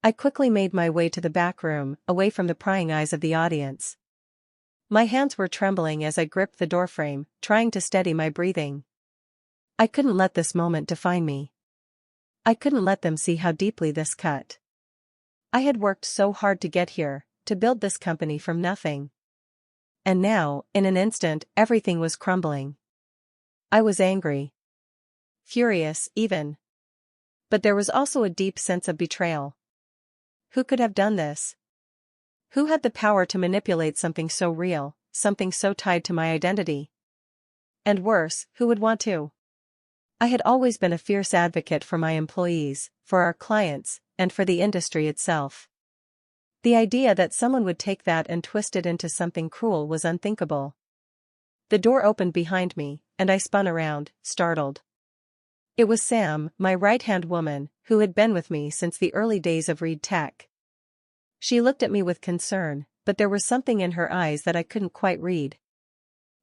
I quickly made my way to the back room, away from the prying eyes of the audience. My hands were trembling as I gripped the doorframe, trying to steady my breathing. I couldn't let this moment define me. I couldn't let them see how deeply this cut. I had worked so hard to get here, to build this company from nothing. And now, in an instant, everything was crumbling. I was angry. Furious, even. But there was also a deep sense of betrayal. Who could have done this? Who had the power to manipulate something so real, something so tied to my identity? And worse, who would want to? I had always been a fierce advocate for my employees, for our clients, and for the industry itself. The idea that someone would take that and twist it into something cruel was unthinkable. The door opened behind me, and I spun around, startled. It was Sam, my right-hand woman, who had been with me since the early days of Reed Tech. She looked at me with concern, but there was something in her eyes that I couldn't quite read.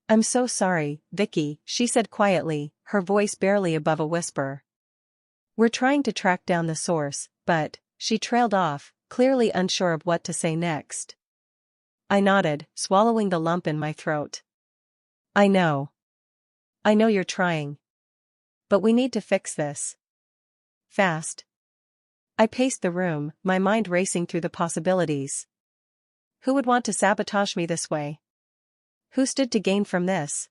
"I'm so sorry, Vicky," she said quietly, her voice barely above a whisper. "We're trying to track down the source, but," she trailed off, clearly unsure of what to say next. I nodded, swallowing the lump in my throat. I know you're trying. But we need to fix this. Fast." I paced the room, my mind racing through the possibilities. Who would want to sabotage me this way? Who stood to gain from this?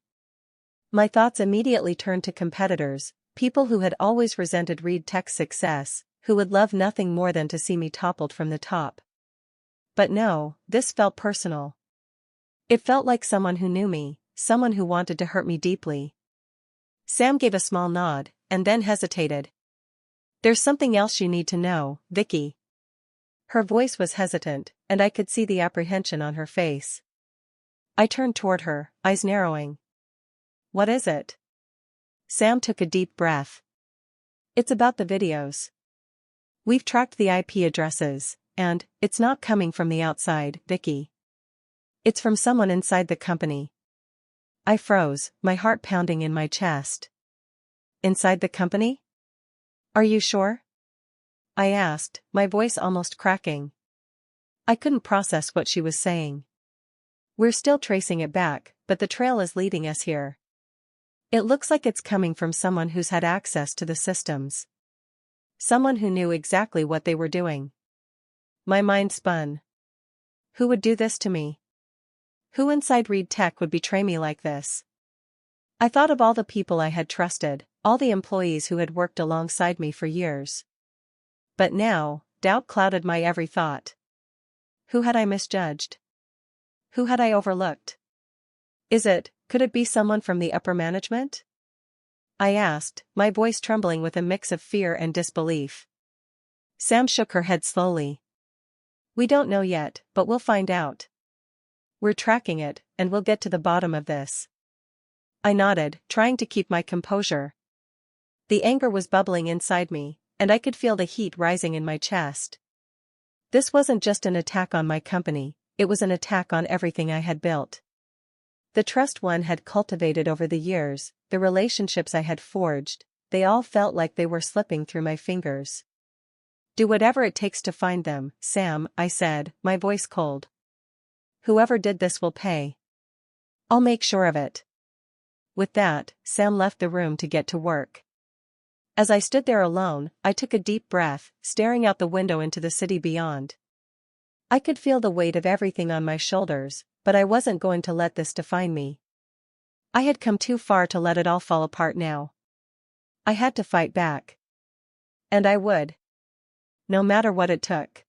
My thoughts immediately turned to competitors, people who had always resented Reed Tech's success, who would love nothing more than to see me toppled from the top. But no, this felt personal. It felt like someone who knew me, someone who wanted to hurt me deeply. Sam gave a small nod, and then hesitated. "There's something else you need to know, Vicky." Her voice was hesitant, and I could see the apprehension on her face. I turned toward her, eyes narrowing. "What is it?" Sam took a deep breath. "It's about the videos. We've tracked the IP addresses, and it's not coming from the outside, Vicky. It's from someone inside the company." I froze, my heart pounding in my chest. "Inside the company? Are you sure?" I asked, my voice almost cracking. I couldn't process what she was saying. "We're still tracing it back, but the trail is leading us here. It looks like it's coming from someone who's had access to the systems. Someone who knew exactly what they were doing." My mind spun. Who would do this to me? Who inside Reed Tech would betray me like this? I thought of all the people I had trusted, all the employees who had worked alongside me for years. But now, doubt clouded my every thought. Who had I misjudged? Who had I overlooked? Could it be someone from the upper management? I asked, my voice trembling with a mix of fear and disbelief. Sam shook her head slowly. "We don't know yet, but we'll find out. We're tracking it, and we'll get to the bottom of this." I nodded, trying to keep my composure. The anger was bubbling inside me, and I could feel the heat rising in my chest. This wasn't just an attack on my company, it was an attack on everything I had built. The trust one had cultivated over the years, the relationships I had forged, they all felt like they were slipping through my fingers. "Do whatever it takes to find them, Sam," I said, my voice cold. "Whoever did this will pay. I'll make sure of it." With that, Sam left the room to get to work. As I stood there alone, I took a deep breath, staring out the window into the city beyond. I could feel the weight of everything on my shoulders, but I wasn't going to let this define me. I had come too far to let it all fall apart now. I had to fight back. And I would. No matter what it took.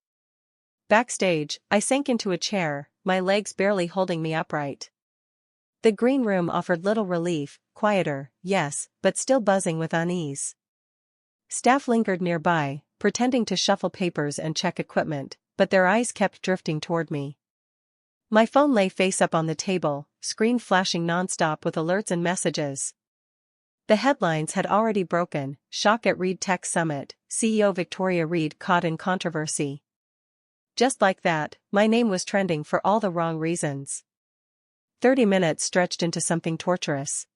Backstage, I sank into a chair, my legs barely holding me upright. The green room offered little relief, quieter, yes, but still buzzing with unease. Staff lingered nearby, pretending to shuffle papers and check equipment, but their eyes kept drifting toward me. My phone lay face up on the table, screen flashing nonstop with alerts and messages. The headlines had already broken: shock at Reed Tech Summit, CEO Victoria Reed caught in controversy. Just like that, my name was trending for all the wrong reasons. 30 minutes stretched into something torturous.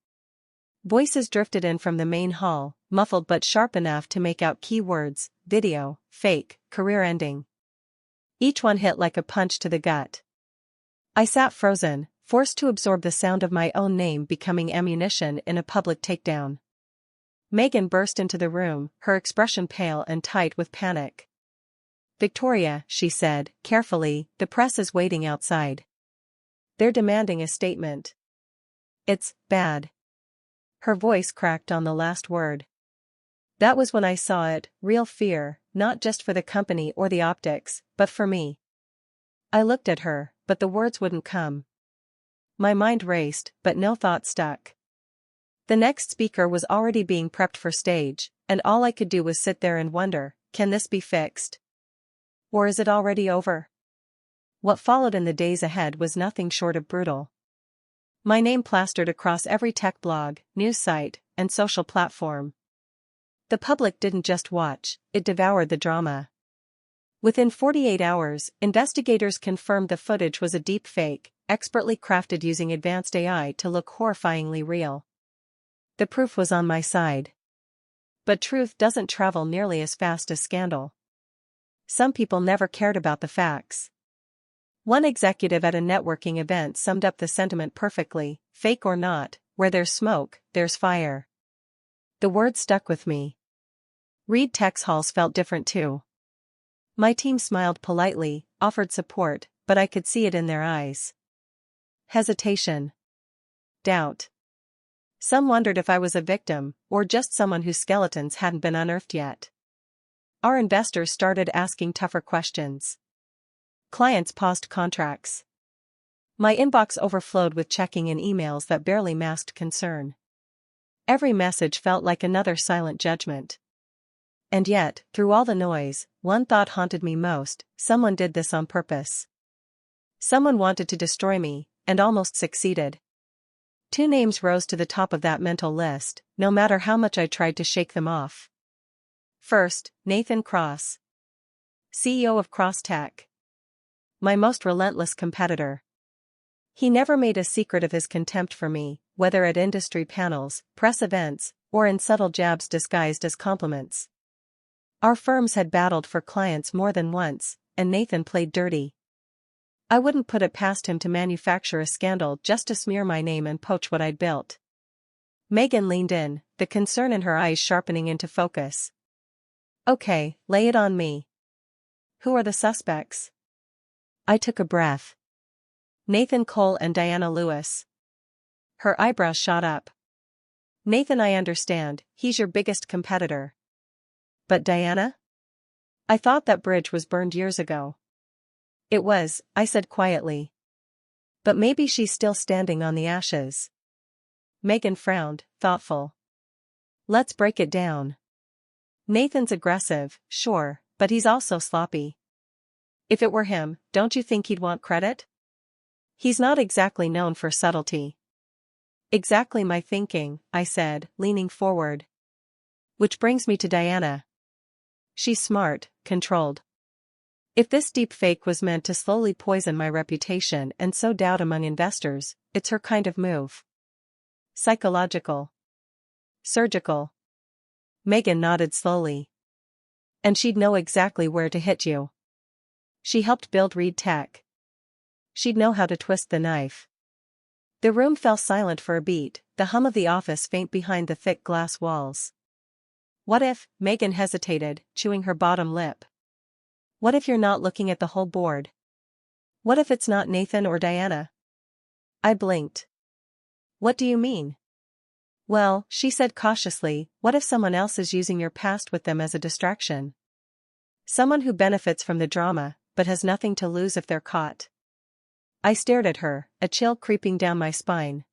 Voices drifted in from the main hall, muffled but sharp enough to make out key words: video, fake, career ending. Each one hit like a punch to the gut. I sat frozen, forced to absorb the sound of my own name becoming ammunition in a public takedown. Megan burst into the room, her expression pale and tight with panic. "Victoria," she said, carefully, "the press is waiting outside. They're demanding a statement." "It's bad." Her voice cracked on the last word. That was when I saw it, real fear, not just for the company or the optics, but for me. I looked at her, but the words wouldn't come. My mind raced, but no thought stuck. The next speaker was already being prepped for stage, and all I could do was sit there and wonder, can this be fixed? Or is it already over? What followed in the days ahead was nothing short of brutal. My name plastered across every tech blog, news site, and social platform. The public didn't just watch, it devoured the drama. Within 48 hours, investigators confirmed the footage was a deepfake, expertly crafted using advanced AI to look horrifyingly real. The proof was on my side. But truth doesn't travel nearly as fast as scandal. Some people never cared about the facts. One executive at a networking event summed up the sentiment perfectly: fake or not, where there's smoke, there's fire. The word stuck with me. Reed Tech's halls felt different too. My team smiled politely, offered support, but I could see it in their eyes. Hesitation. Doubt. Some wondered if I was a victim, or just someone whose skeletons hadn't been unearthed yet. Our investors started asking tougher questions. Clients paused contracts. My inbox overflowed with checking in emails that barely masked concern. Every message felt like another silent judgment. And yet, through all the noise, one thought haunted me most: someone did this on purpose. Someone wanted to destroy me, and almost succeeded. Two names rose to the top of that mental list, no matter how much I tried to shake them off. First, Nathan Cross, CEO of Cross Tech. My most relentless competitor. He never made a secret of his contempt for me, whether at industry panels, press events, or in subtle jabs disguised as compliments. Our firms had battled for clients more than once, and Nathan played dirty. I wouldn't put it past him to manufacture a scandal just to smear my name and poach what I'd built. Megan leaned in, the concern in her eyes sharpening into focus. "Okay, lay it on me. Who are the suspects?" I took a breath. "Nathan Cole and Diana Lewis." Her eyebrows shot up. "Nathan, I understand, he's your biggest competitor. But Diana? I thought that bridge was burned years ago." "It was," I said quietly. "But maybe she's still standing on the ashes." Megan frowned, thoughtful. "Let's break it down. Nathan's aggressive, sure, but he's also sloppy. If it were him, don't you think he'd want credit? He's not exactly known for subtlety." "Exactly my thinking," I said, leaning forward. "Which brings me to Diana. She's smart, controlled. If this deepfake was meant to slowly poison my reputation and sow doubt among investors, it's her kind of move. Psychological. Surgical." Megan nodded slowly. "And she'd know exactly where to hit you. She helped build Reed Tech. She'd know how to twist the knife." The room fell silent for a beat, the hum of the office faint behind the thick glass walls. "What if," Megan hesitated, chewing her bottom lip. "What if you're not looking at the whole board? What if it's not Nathan or Diana?" I blinked. "What do you mean?" "Well," she said cautiously, "what if someone else is using your past with them as a distraction? Someone who benefits from the drama, but has nothing to lose if they're caught." I stared at her, a chill creeping down my spine.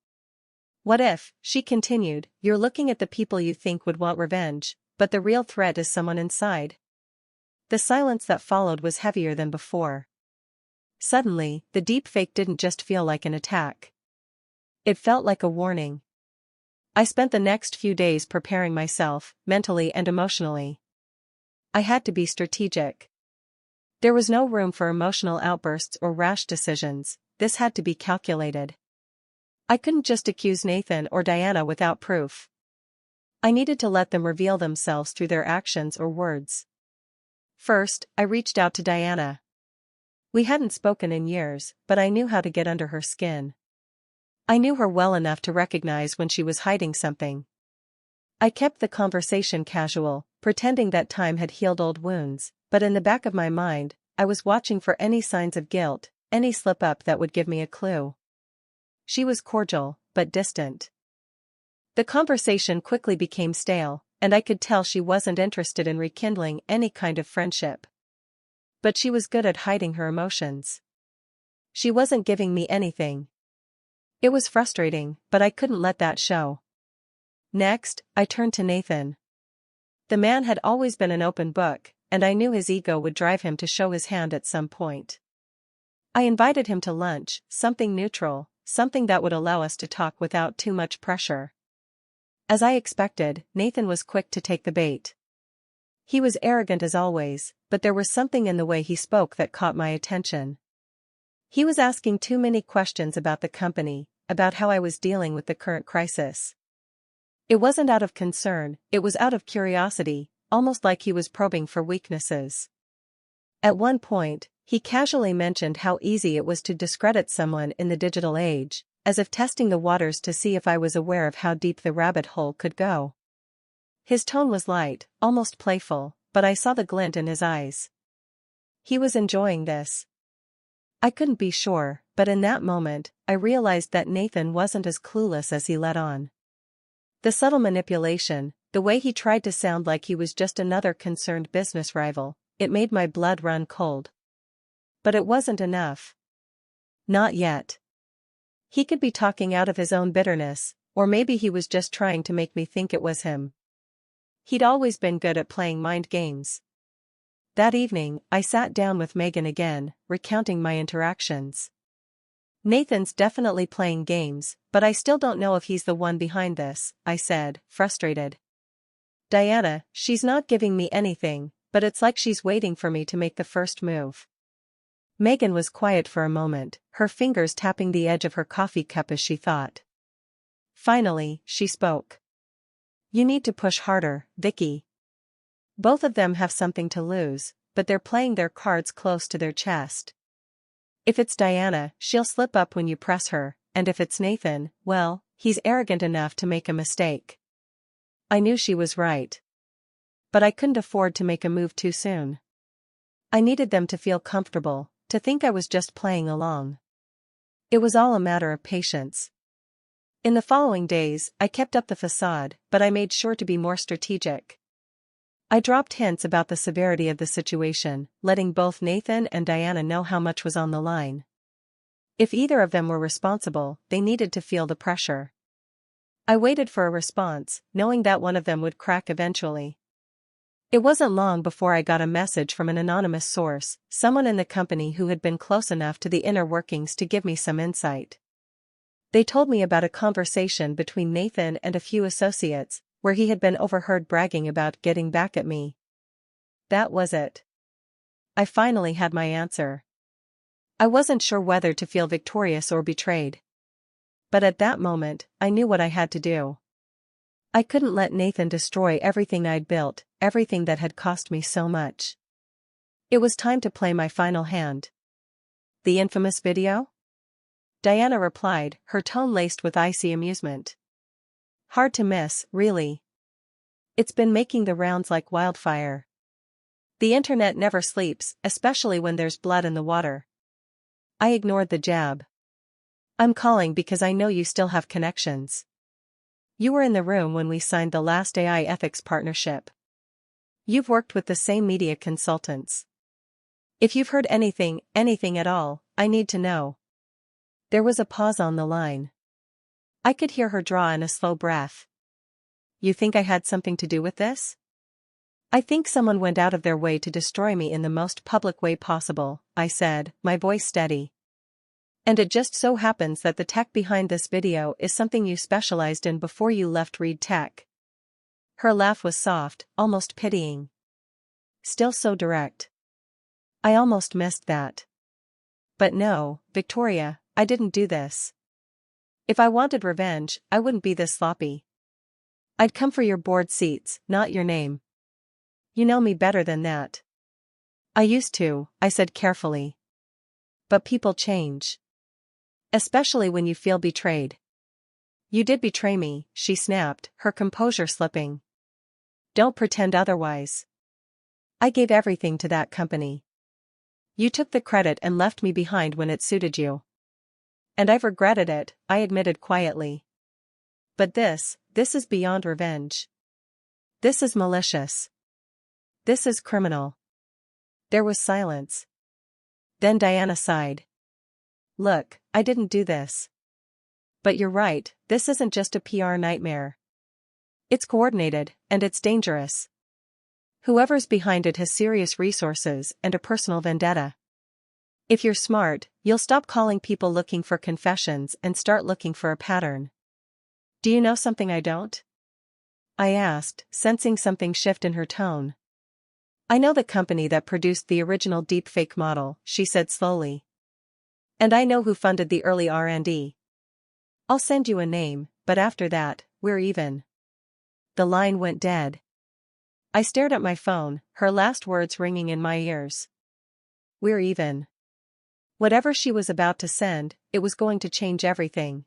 "What if," she continued, "you're looking at the people you think would want revenge, but the real threat is someone inside?" The silence that followed was heavier than before. Suddenly, the deepfake didn't just feel like an attack. It felt like a warning. I spent the next few days preparing myself, mentally and emotionally. I had to be strategic. There was no room for emotional outbursts or rash decisions. This had to be calculated. I couldn't just accuse Nathan or Diana without proof. I needed to let them reveal themselves through their actions or words. First, I reached out to Diana. We hadn't spoken in years, but I knew how to get under her skin. I knew her well enough to recognize when she was hiding something. I kept the conversation casual, pretending that time had healed old wounds, but in the back of my mind, I was watching for any signs of guilt, any slip-up that would give me a clue. She was cordial, but distant. The conversation quickly became stale, and I could tell she wasn't interested in rekindling any kind of friendship. But she was good at hiding her emotions. She wasn't giving me anything. It was frustrating, but I couldn't let that show. Next, I turned to Nathan. The man had always been an open book, and I knew his ego would drive him to show his hand at some point. I invited him to lunch, something neutral, something that would allow us to talk without too much pressure. As I expected, Nathan was quick to take the bait. He was arrogant as always, but there was something in the way he spoke that caught my attention. He was asking too many questions about the company, about how I was dealing with the current crisis. It wasn't out of concern, it was out of curiosity, almost like he was probing for weaknesses. At one point, he casually mentioned how easy it was to discredit someone in the digital age, as if testing the waters to see if I was aware of how deep the rabbit hole could go. His tone was light, almost playful, but I saw the glint in his eyes. He was enjoying this. I couldn't be sure, but in that moment, I realized that Nathan wasn't as clueless as he let on. The subtle manipulation, the way he tried to sound like he was just another concerned business rival, it made my blood run cold. But it wasn't enough. Not yet. He could be talking out of his own bitterness, or maybe he was just trying to make me think it was him. He'd always been good at playing mind games. That evening, I sat down with Megan again, recounting my interactions. Nathan's definitely playing games, but I still don't know if he's the one behind this, I said, frustrated. Diana, she's not giving me anything, but it's like she's waiting for me to make the first move. Megan was quiet for a moment, her fingers tapping the edge of her coffee cup as she thought. Finally, she spoke. You need to push harder, Vicky. Both of them have something to lose, but they're playing their cards close to their chest. If it's Diana, she'll slip up when you press her, and if it's Nathan, well, he's arrogant enough to make a mistake. I knew she was right. But I couldn't afford to make a move too soon. I needed them to feel comfortable, to think I was just playing along. It was all a matter of patience. In the following days, I kept up the facade, but I made sure to be more strategic. I dropped hints about the severity of the situation, letting both Nathan and Diana know how much was on the line. If either of them were responsible, they needed to feel the pressure. I waited for a response, knowing that one of them would crack eventually. It wasn't long before I got a message from an anonymous source, someone in the company who had been close enough to the inner workings to give me some insight. They told me about a conversation between Nathan and a few associates, where he had been overheard bragging about getting back at me. That was it. I finally had my answer. I wasn't sure whether to feel victorious or betrayed. But at that moment, I knew what I had to do. I couldn't let Nathan destroy everything I'd built, everything that had cost me so much. It was time to play my final hand. The infamous video? Diana replied, her tone laced with icy amusement. Hard to miss, really. It's been making the rounds like wildfire. The internet never sleeps, especially when there's blood in the water. I ignored the jab. I'm calling because I know you still have connections. You were in the room when we signed the last AI ethics partnership. You've worked with the same media consultants. If you've heard anything at all, I need to know. There was a pause on the line. I could hear her draw in a slow breath. You think I had something to do with this? I think someone went out of their way to destroy me in the most public way possible, I said, my voice steady. And it just so happens that the tech behind this video is something you specialized in before you left Reed Tech. Her laugh was soft, almost pitying. Still so direct. I almost missed that. But no, Victoria, I didn't do this. If I wanted revenge, I wouldn't be this sloppy. I'd come for your board seats, not your name. You know me better than that. I used to, I said carefully. but people change. Especially when you feel betrayed. You did betray me, she snapped, her composure slipping. Don't pretend otherwise. I gave everything to that company. You took the credit and left me behind when it suited you. And I've regretted it, I admitted quietly. But this is beyond revenge. This is malicious. This is criminal. There was silence. Then Diana sighed. Look, I didn't do this. But you're right, this isn't just a PR nightmare. It's coordinated, and it's dangerous. Whoever's behind it has serious resources and a personal vendetta. If you're smart, you'll stop calling people looking for confessions and start looking for a pattern. Do you know something I don't? I asked, sensing something shift in her tone. I know the company that produced the original deepfake model, she said slowly. And I know who funded the early R&D. I'll send you a name, but after that, we're even. The line went dead. I stared at my phone, her last words ringing in my ears. We're even. Whatever she was about to send, it was going to change everything.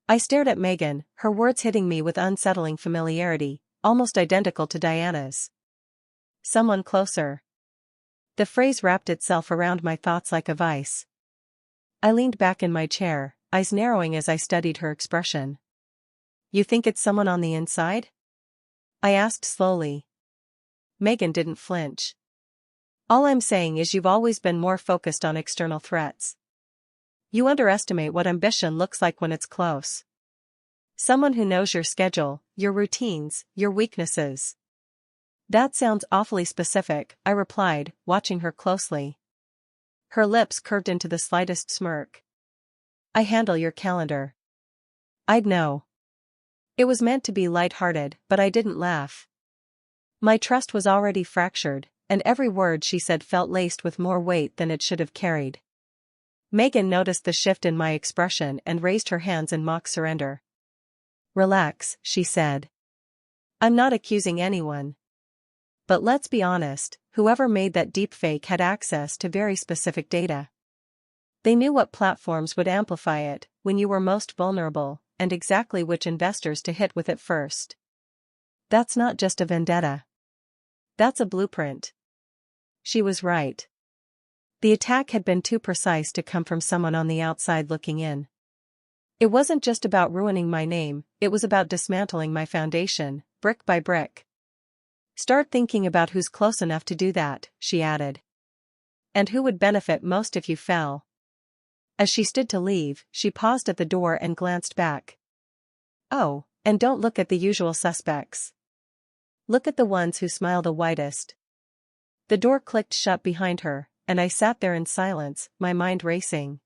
I stared at Megan, her words hitting me with unsettling familiarity, almost identical to Diana's. Someone closer. The phrase wrapped itself around my thoughts like a vice. I leaned back in my chair, eyes narrowing as I studied her expression. You think it's someone on the inside? I asked slowly. Megan didn't flinch. All I'm saying is you've always been more focused on external threats. You underestimate what ambition looks like when it's close. Someone who knows your schedule, your routines, your weaknesses. That sounds awfully specific, I replied, watching her closely. Her lips curved into the slightest smirk. I handle your calendar. I'd know. It was meant to be light-hearted, but I didn't laugh. My trust was already fractured, and every word she said felt laced with more weight than it should have carried. Megan noticed the shift in my expression and raised her hands in mock surrender. Relax, she said. I'm not accusing anyone. But let's be honest, whoever made that deepfake had access to very specific data. They knew what platforms would amplify it, when you were most vulnerable, and exactly which investors to hit with it first. That's not just a vendetta. That's a blueprint. She was right. The attack had been too precise to come from someone on the outside looking in. It wasn't just about ruining my name, it was about dismantling my foundation, brick by brick. Start thinking about who's close enough to do that, she added. And who would benefit most if you fell. As she stood to leave, she paused at the door and glanced back. Oh, and don't look at the usual suspects. Look at the ones who smile the widest. The door clicked shut behind her, and I sat there in silence, my mind racing.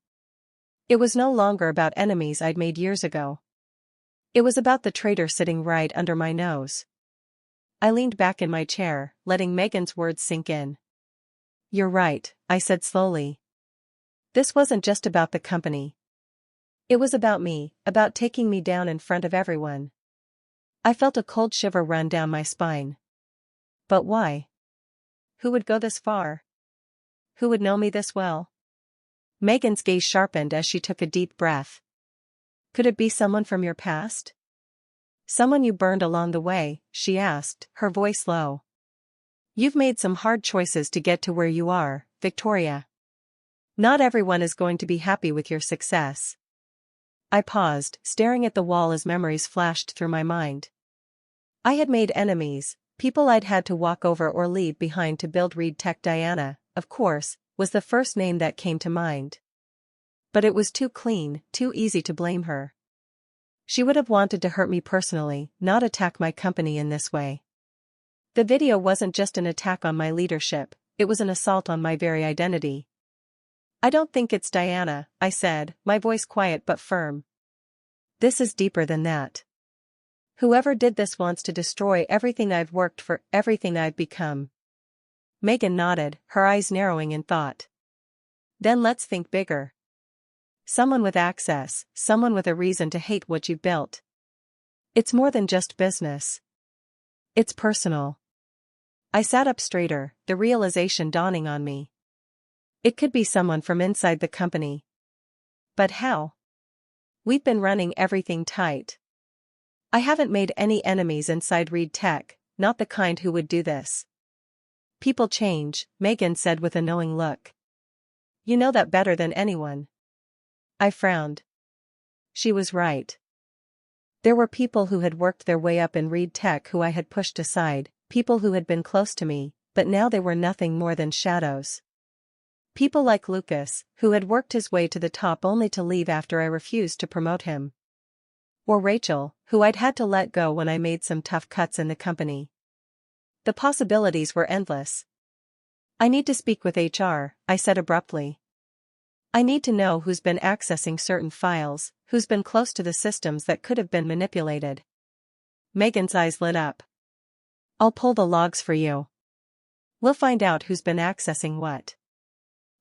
It was no longer about enemies I'd made years ago. It was about the traitor sitting right under my nose. I leaned back in my chair, letting Megan's words sink in. You're right, I said slowly. This wasn't just about the company. It was about me, about taking me down in front of everyone. I felt a cold shiver run down my spine. But why? Who would go this far? Who would know me this well? Megan's gaze sharpened as she took a deep breath. Could it be someone from your past? Someone you burned along the way, she asked, her voice low. You've made some hard choices to get to where you are, Victoria. Not everyone is going to be happy with your success. I paused, staring at the wall as memories flashed through my mind. I had made enemies, people I'd had to walk over or leave behind to build Reed Tech. Diana, of course, was the first name that came to mind. But it was too clean, too easy to blame her. She would have wanted to hurt me personally, not attack my company in this way. The video wasn't just an attack on my leadership, it was an assault on my very identity. I don't think it's Diana, I said, my voice quiet but firm. This is deeper than that. Whoever did this wants to destroy everything I've worked for, everything I've become. Megan nodded, her eyes narrowing in thought. Then let's think bigger. Someone with access, someone with a reason to hate what you built. It's more than just business. It's personal. I sat up straighter, the realization dawning on me. It could be someone from inside the company. But how? We've been running everything tight. I haven't made any enemies inside Reed Tech, not the kind who would do this. People change, Megan said with a knowing look. You know that better than anyone. I frowned. She was right. There were people who had worked their way up in Reed Tech who I had pushed aside, people who had been close to me, but now they were nothing more than shadows. People like Lucas, who had worked his way to the top only to leave after I refused to promote him. Or Rachel, who I'd had to let go when I made some tough cuts in the company. The possibilities were endless. I need to speak with HR, I said abruptly. I need to know who's been accessing certain files, who's been close to the systems that could have been manipulated. Megan's eyes lit up. I'll pull the logs for you. We'll find out who's been accessing what.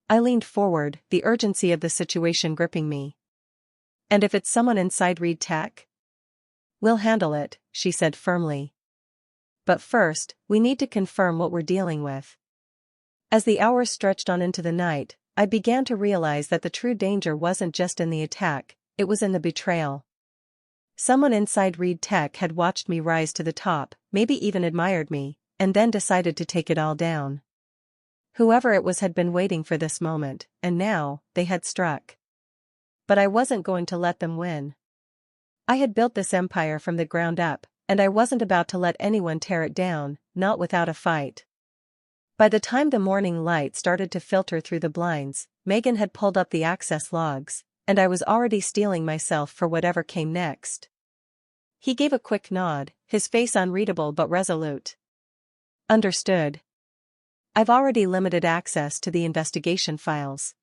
I leaned forward, the urgency of the situation gripping me. And if it's someone inside Reed Tech? We'll handle it, she said firmly. But first, we need to confirm what we're dealing with. As the hours stretched on into the night, I began to realize that the true danger wasn't just in the attack, it was in the betrayal. Someone inside Reed Tech had watched me rise to the top, maybe even admired me, and then decided to take it all down. Whoever it was had been waiting for this moment, and now, they had struck. But I wasn't going to let them win. I had built this empire from the ground up, and I wasn't about to let anyone tear it down, not without a fight. By the time the morning light started to filter through the blinds, Megan had pulled up the access logs, and I was already steeling myself for whatever came next. He gave a quick nod, his face unreadable but resolute. Understood. I've already limited access to the investigation files.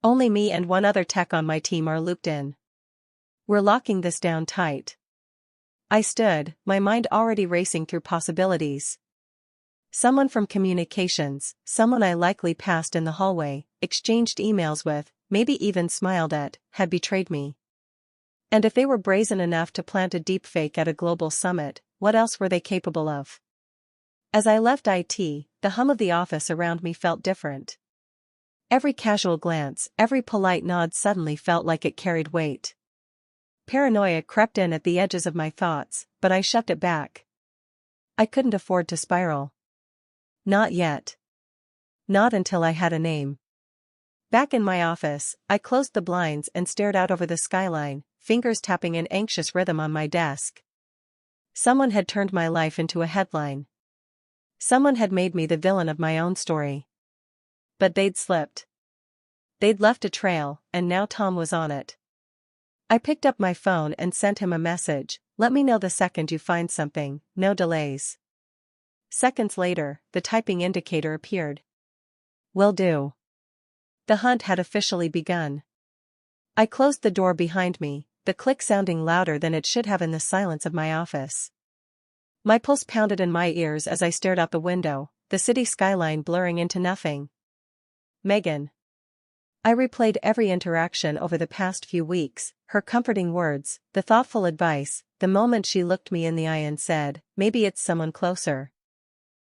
Only me and one other tech on my team are looped in. We're locking this down tight. I stood, my mind already racing through possibilities. Someone from communications, someone I likely passed in the hallway, exchanged emails with, maybe even smiled at, had betrayed me. And if they were brazen enough to plant a deepfake at a global summit, what else were they capable of? As I left IT, the hum of the office around me felt different. Every casual glance, every polite nod suddenly felt like it carried weight. Paranoia crept in at the edges of my thoughts, but I shoved it back. I couldn't afford to spiral. Not yet. Not until I had a name. Back in my office, I closed the blinds and stared out over the skyline, fingers tapping an anxious rhythm on my desk. Someone had turned my life into a headline. Someone had made me the villain of my own story. But they'd slipped. They'd left a trail, and now Tom was on it. I picked up my phone and sent him a message, let me know the second you find something, no delays. Seconds later, the typing indicator appeared. Will do. The hunt had officially begun. I closed the door behind me, the click sounding louder than it should have in the silence of my office. My pulse pounded in my ears as I stared out the window, the city skyline blurring into nothing. Megan. I replayed every interaction over the past few weeks, her comforting words, the thoughtful advice, the moment she looked me in the eye and said, maybe it's someone closer.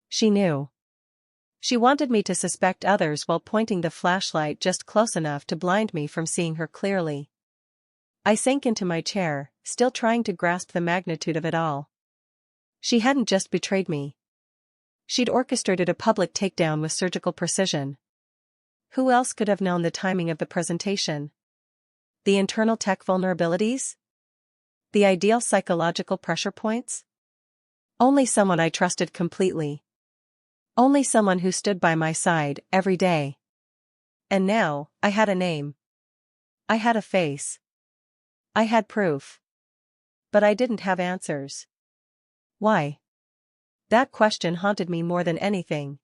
She knew. She wanted me to suspect others while pointing the flashlight just close enough to blind me from seeing her clearly. I sank into my chair, still trying to grasp the magnitude of it all. She hadn't just betrayed me. She'd orchestrated a public takedown with surgical precision. Who else could have known the timing of the presentation? The internal tech vulnerabilities? The ideal psychological pressure points? Only someone I trusted completely. Only someone who stood by my side every day. And now, I had a name. I had a face. I had proof. But I didn't have answers. Why? That question haunted me more than anything.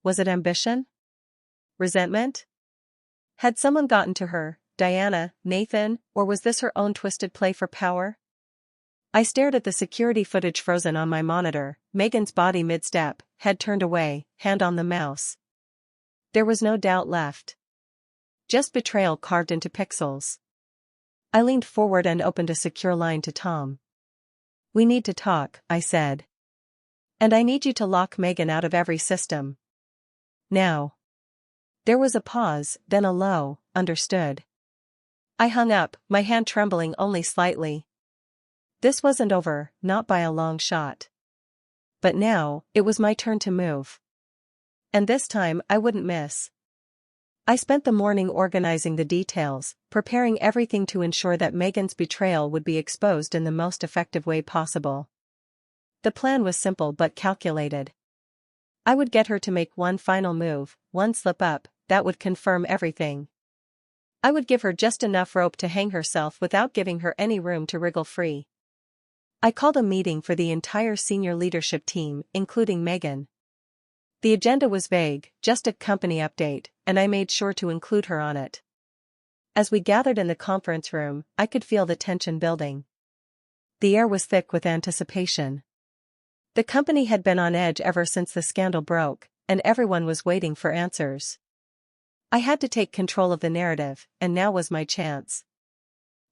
Was it ambition? Resentment? Had someone gotten to her, Diana, Nathan, or was this her own twisted play for power? I stared at the security footage frozen on my monitor, Megan's body mid-step, head turned away, hand on the mouse. There was no doubt left. Just betrayal carved into pixels. I leaned forward and opened a secure line to Tom. We need to talk, I said. And I need you to lock Megan out of every system. Now. There was a pause, then a low, "Understood." I hung up, my hand trembling only slightly. This wasn't over, not by a long shot. But now, it was my turn to move. And this time, I wouldn't miss. I spent the morning organizing the details, preparing everything to ensure that Megan's betrayal would be exposed in the most effective way possible. The plan was simple but calculated. I would get her to make one final move, one slip up, that would confirm everything. I would give her just enough rope to hang herself without giving her any room to wriggle free. I called a meeting for the entire senior leadership team, including Megan. The agenda was vague, just a company update, and I made sure to include her on it. As we gathered in the conference room, I could feel the tension building. The air was thick with anticipation. The company had been on edge ever since the scandal broke, and everyone was waiting for answers. I had to take control of the narrative, and now was my chance.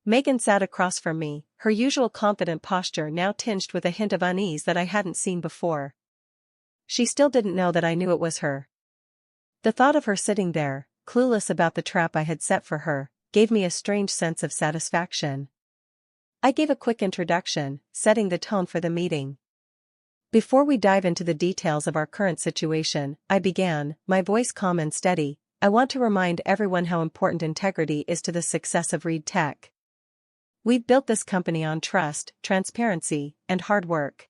Megan sat across from me, her usual confident posture now tinged with a hint of unease that I hadn't seen before. She still didn't know that I knew it was her. The thought of her sitting there, clueless about the trap I had set for her, gave me a strange sense of satisfaction. I gave a quick introduction, setting the tone for the meeting. Before we dive into the details of our current situation, I began, my voice calm and steady. I want to remind everyone how important integrity is to the success of Reed Tech. We've built this company on trust, transparency, and hard work.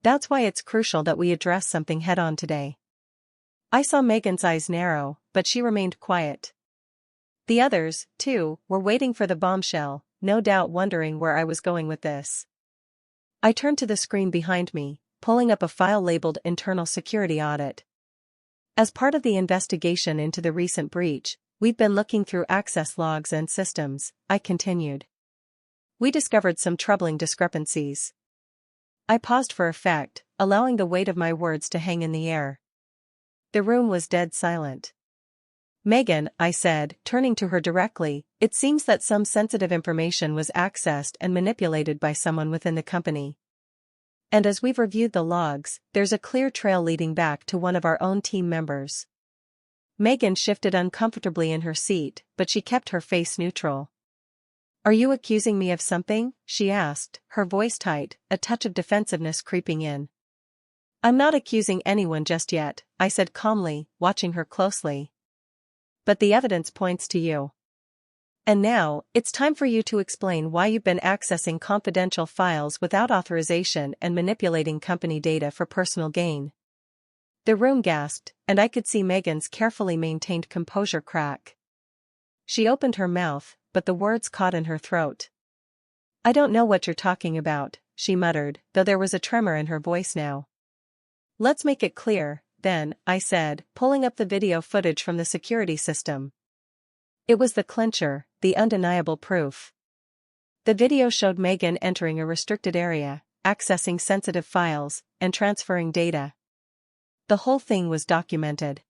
That's why it's crucial that we address something head-on today. I saw Megan's eyes narrow, but she remained quiet. The others, too, were waiting for the bombshell, no doubt wondering where I was going with this. I turned to the screen behind me, pulling up a file labeled Internal Security Audit. As part of the investigation into the recent breach, we've been looking through access logs and systems, I continued. We discovered some troubling discrepancies. I paused for effect, allowing the weight of my words to hang in the air. The room was dead silent. Megan, I said, turning to her directly, it seems that some sensitive information was accessed and manipulated by someone within the company. And as we've reviewed the logs, there's a clear trail leading back to one of our own team members. Megan shifted uncomfortably in her seat, but she kept her face neutral. Are you accusing me of something? She asked, her voice tight, a touch of defensiveness creeping in. I'm not accusing anyone just yet, I said calmly, watching her closely. But the evidence points to you. And now, it's time for you to explain why you've been accessing confidential files without authorization and manipulating company data for personal gain. The room gasped, and I could see Megan's carefully maintained composure crack. She opened her mouth, but the words caught in her throat. I don't know what you're talking about, she muttered, though there was a tremor in her voice now. Let's make it clear, then, I said, pulling up the video footage from the security system. It was the clincher, the undeniable proof. The video showed Megan entering a restricted area, accessing sensitive files, and transferring data. The whole thing was documented.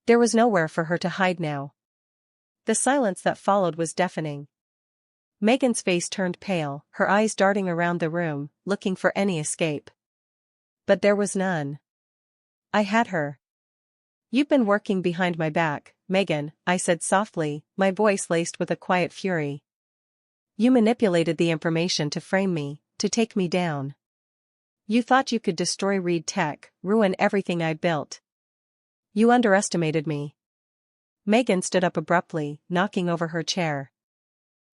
There was nowhere for her to hide now. The silence that followed was deafening. Megan's face turned pale, her eyes darting around the room, looking for any escape. But there was none. I had her. You've been working behind my back, Megan, I said softly, my voice laced with a quiet fury. You manipulated the information to frame me, to take me down. You thought you could destroy Reed Tech, ruin everything I built. You underestimated me. Megan stood up abruptly, knocking over her chair.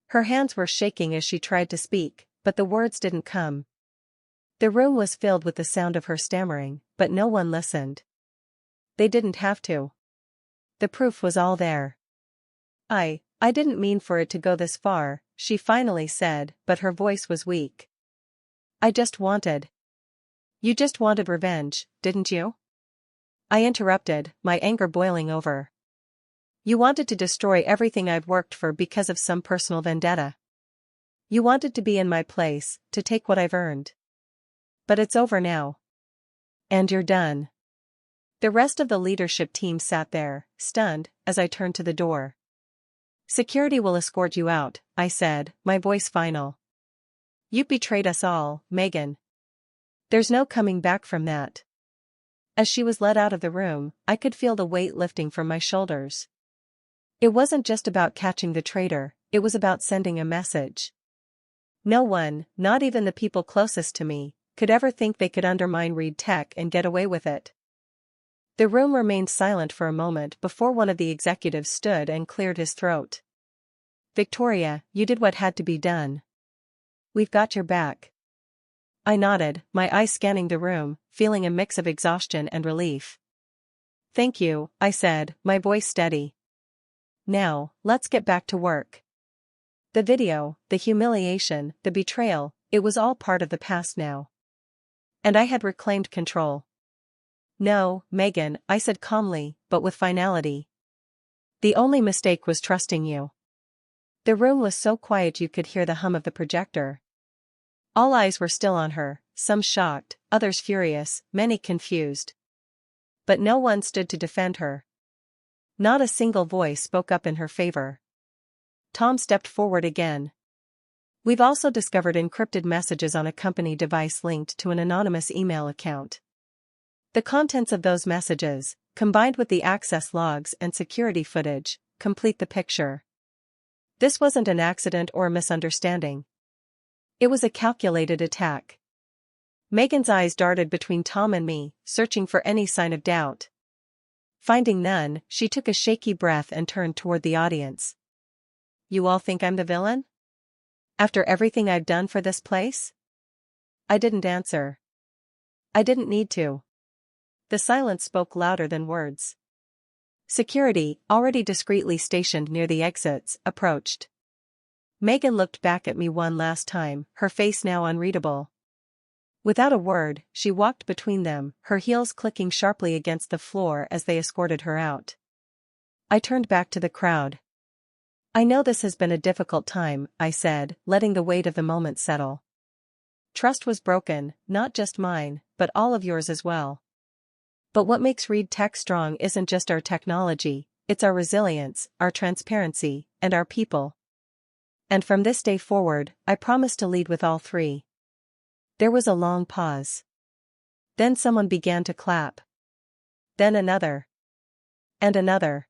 Her hands were shaking as she tried to speak, but the words didn't come. The room was filled with the sound of her stammering, but no one listened. They didn't have to. The proof was all there. I didn't mean for it to go this far, she finally said, but her voice was weak. I just wanted. You just wanted revenge, didn't you? I interrupted, my anger boiling over. You wanted to destroy everything I've worked for because of some personal vendetta. You wanted to be in my place, to take what I've earned. But it's over now. And you're done. The rest of the leadership team sat there, stunned, as I turned to the door. Security will escort you out, I said, my voice final. You betrayed us all, Megan. There's no coming back from that. As she was led out of the room, I could feel the weight lifting from my shoulders. It wasn't just about catching the traitor, it was about sending a message. No one, not even the people closest to me, could ever think they could undermine Reed Tech and get away with it. The room remained silent for a moment before one of the executives stood and cleared his throat. "Victoria, you did what had to be done. We've got your back." I nodded, my eyes scanning the room, feeling a mix of exhaustion and relief. "Thank you," I said, my voice steady. "Now, let's get back to work." The video, the humiliation, the betrayal, it was all part of the past now. And I had reclaimed control. "No, Megan," I said calmly, but with finality. "The only mistake was trusting you." The room was so quiet you could hear the hum of the projector. All eyes were still on her, some shocked, others furious, many confused. But no one stood to defend her. Not a single voice spoke up in her favor. Tom stepped forward again. "We've also discovered encrypted messages on a company device linked to an anonymous email account. The contents of those messages, combined with the access logs and security footage, complete the picture. This wasn't an accident or a misunderstanding. It was a calculated attack." Megan's eyes darted between Tom and me, searching for any sign of doubt. Finding none, she took a shaky breath and turned toward the audience. "You all think I'm the villain? After everything I've done for this place?" I didn't answer. I didn't need to. The silence spoke louder than words. Security, already discreetly stationed near the exits, approached. Megan looked back at me one last time, her face now unreadable. Without a word, she walked between them, her heels clicking sharply against the floor as they escorted her out. I turned back to the crowd. "I know this has been a difficult time," I said, letting the weight of the moment settle. "Trust was broken, not just mine, but all of yours as well. But what makes Reed Tech strong isn't just our technology, it's our resilience, our transparency, and our people. And from this day forward, I promise to lead with all three." There was a long pause. Then someone began to clap. Then another. And another.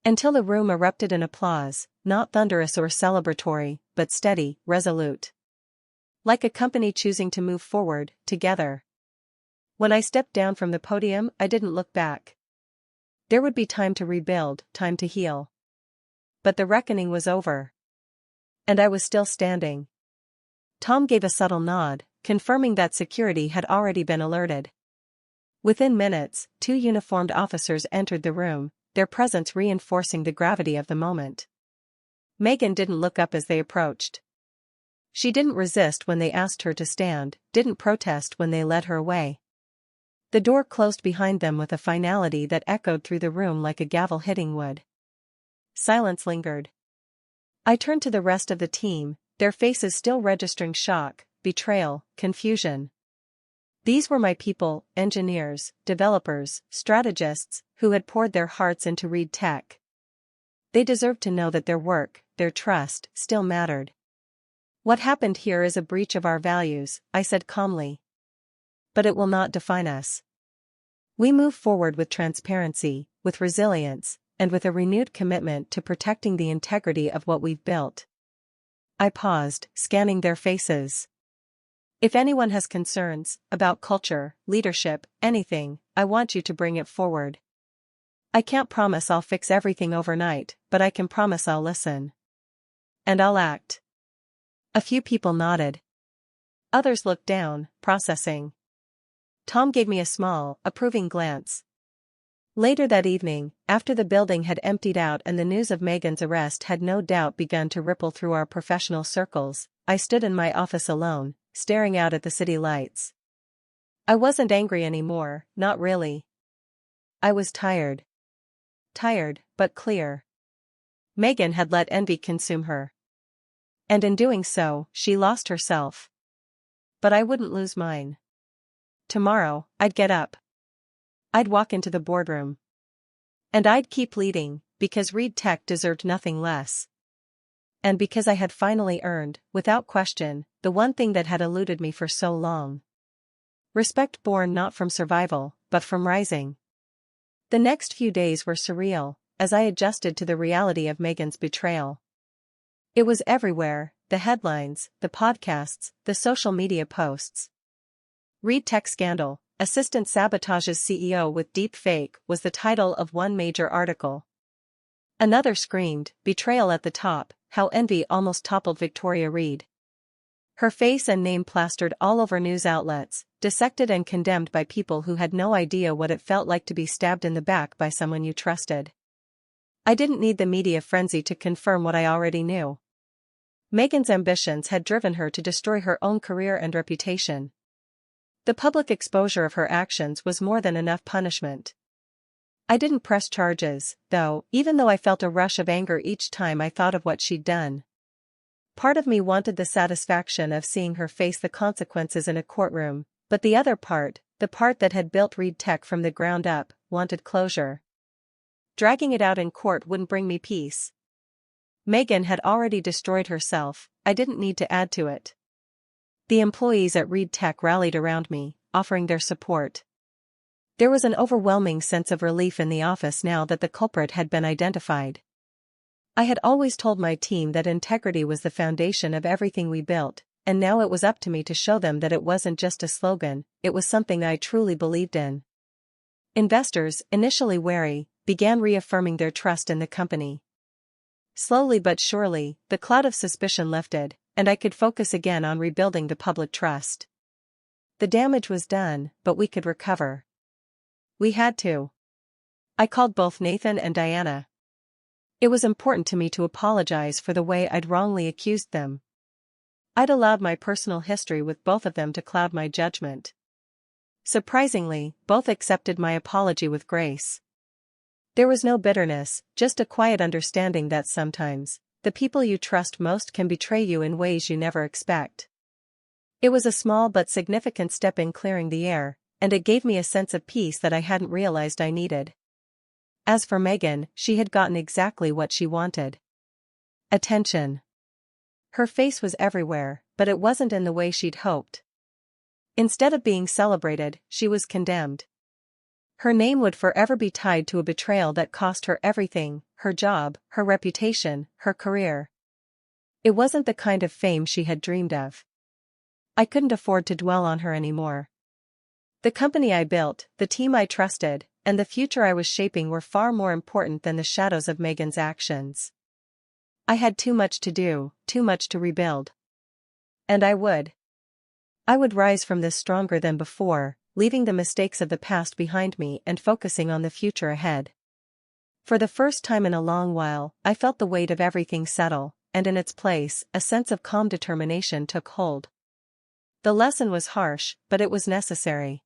Until the room erupted in applause, not thunderous or celebratory, but steady, resolute. Like a company choosing to move forward, together. When I stepped down from the podium, I didn't look back. There would be time to rebuild, time to heal. But the reckoning was over. And I was still standing. Tom gave a subtle nod, confirming that security had already been alerted. Within minutes, 2 uniformed officers entered the room, their presence reinforcing the gravity of the moment. Megan didn't look up as they approached. She didn't resist when they asked her to stand, didn't protest when they led her away. The door closed behind them with a finality that echoed through the room like a gavel hitting wood. Silence lingered. I turned to the rest of the team, their faces still registering shock, betrayal, confusion. These were my people, engineers, developers, strategists, who had poured their hearts into Reed Tech. They deserved to know that their work, their trust, still mattered. "What happened here is a breach of our values," I said calmly. "But it will not define us. We move forward with transparency, with resilience, and with a renewed commitment to protecting the integrity of what we've built." I paused, scanning their faces. "If anyone has concerns, about culture, leadership, anything, I want you to bring it forward. I can't promise I'll fix everything overnight, but I can promise I'll listen. And I'll act." A few people nodded. Others looked down, processing. Tom gave me a small, approving glance. Later that evening, after the building had emptied out and the news of Megan's arrest had no doubt begun to ripple through our professional circles, I stood in my office alone, staring out at the city lights. I wasn't angry anymore, not really. I was tired. Tired, but clear. Megan had let envy consume her. And in doing so, she lost herself. But I wouldn't lose mine. Tomorrow, I'd get up. I'd walk into the boardroom. And I'd keep leading, because Reed Tech deserved nothing less. And because I had finally earned, without question, the one thing that had eluded me for so long. Respect born not from survival, but from rising. The next few days were surreal, as I adjusted to the reality of Megan's betrayal. It was everywhere: the headlines, the podcasts, the social media posts. Read Tech Scandal: Assistant Sabotages CEO with Deepfake was the title of one major article. Another screamed, Betrayal at the top: How Envy Almost Toppled Victoria Reed. Her face and name plastered all over news outlets, dissected and condemned by people who had no idea what it felt like to be stabbed in the back by someone you trusted. I didn't need the media frenzy to confirm what I already knew. Megan's ambitions had driven her to destroy her own career and reputation. The public exposure of her actions was more than enough punishment. I didn't press charges, though, even though I felt a rush of anger each time I thought of what she'd done. Part of me wanted the satisfaction of seeing her face the consequences in a courtroom, but the other part, the part that had built Reed Tech from the ground up, wanted closure. Dragging it out in court wouldn't bring me peace. Megan had already destroyed herself, I didn't need to add to it. The employees at Reed Tech rallied around me, offering their support. There was an overwhelming sense of relief in the office now that the culprit had been identified. I had always told my team that integrity was the foundation of everything we built, and now it was up to me to show them that it wasn't just a slogan, it was something I truly believed in. Investors, initially wary, began reaffirming their trust in the company. Slowly but surely, the cloud of suspicion lifted, and I could focus again on rebuilding the public trust. The damage was done, but we could recover. We had to. I called both Nathan and Diana. It was important to me to apologize for the way I'd wrongly accused them. I'd allowed my personal history with both of them to cloud my judgment. Surprisingly, both accepted my apology with grace. There was no bitterness, just a quiet understanding that sometimes, the people you trust most can betray you in ways you never expect. It was a small but significant step in clearing the air, and it gave me a sense of peace that I hadn't realized I needed. As for Megan, she had gotten exactly what she wanted. Attention. Her face was everywhere, but it wasn't in the way she'd hoped. Instead of being celebrated, she was condemned. Her name would forever be tied to a betrayal that cost her everything: her job, her reputation, her career. It wasn't the kind of fame she had dreamed of. I couldn't afford to dwell on her anymore. The company I built, the team I trusted, and the future I was shaping were far more important than the shadows of Megan's actions. I had too much to do, too much to rebuild. And I would. I would rise from this stronger than before, leaving the mistakes of the past behind me and focusing on the future ahead. For the first time in a long while, I felt the weight of everything settle, and in its place, a sense of calm determination took hold. The lesson was harsh, but it was necessary.